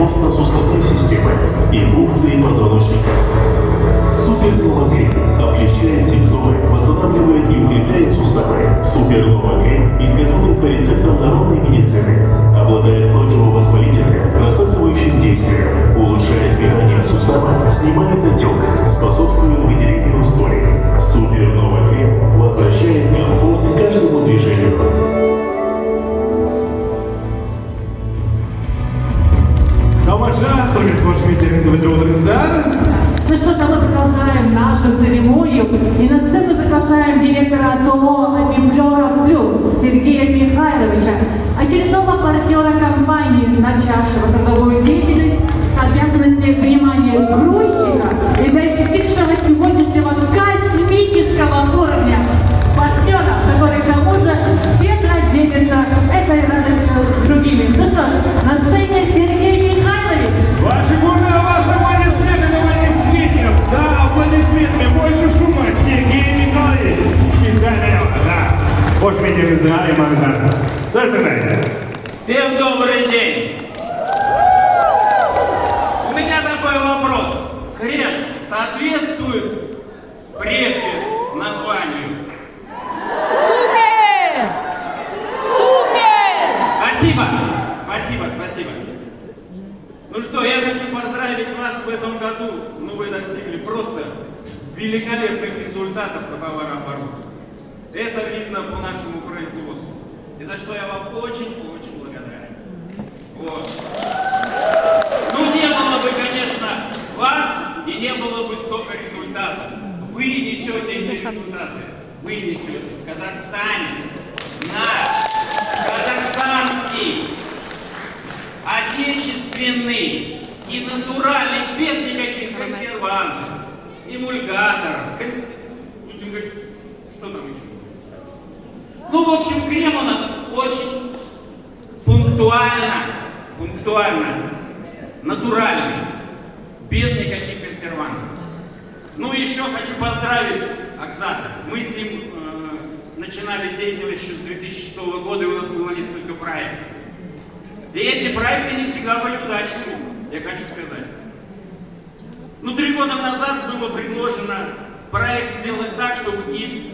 костно-суставной системы и функции позвоночника. Супернова Крем облегчает симптомы, восстанавливает и укрепляет суставы. Супернова Крем изготовлен по рецептам народной медицины. Обладает противовоспалительным, рассасывающим действием, улучшает питание сустава, снимает отек, способствует выделению соли. Супернова Крем возвращает комфорт каждому движению. Ну что ж, а мы продолжаем нашу церемонию и на сцену приглашаем директора ТО «Бифлера Плюс» Сергея Михайловича, очередного партнера компании, начавшего трудовую деятельность с обязанностью внимания грузчика и достигшего сегодняшнего космического уровня партнера, который к тому же щедро делится этой радостью с другими. Ну что ж, на сцене Сергей Михайлович. Ваши губы, а вас аплодисменты, аплодисменты. Да, аплодисменты, больше шума. Сергей Михайлович, специально, да. Боже мой, не знаем, Максим. Что сказать? Всем добрый день! У меня такой вопрос. Крем соответствует прежде названию? Супер! Супер! Спасибо! Спасибо, спасибо. Ну что, я хочу поздравить вас в этом году. Ну, вы достигли просто великолепных результатов по товарообороту. Это видно по нашему производству. И за что я вам очень-очень благодарен. Вот. Ну, не было бы, конечно, вас, и не было бы столько результатов. Вы несете эти результаты. Вы несете в Казахстане наш казахстанский, отечественный и натуральный, без никаких консервантов, эмульгаторов. Будем говорить, что там еще? Ну, в общем, крем у нас очень пунктуально, натуральный, без никаких консервантов. Ну, еще хочу поздравить Акзата. Мы с ним начинали деятельность еще с 2006 года, и у нас было несколько проектов. И эти проекты не всегда были удачными, я хочу сказать. Ну, 3 года назад было предложено проект сделать так, чтобы и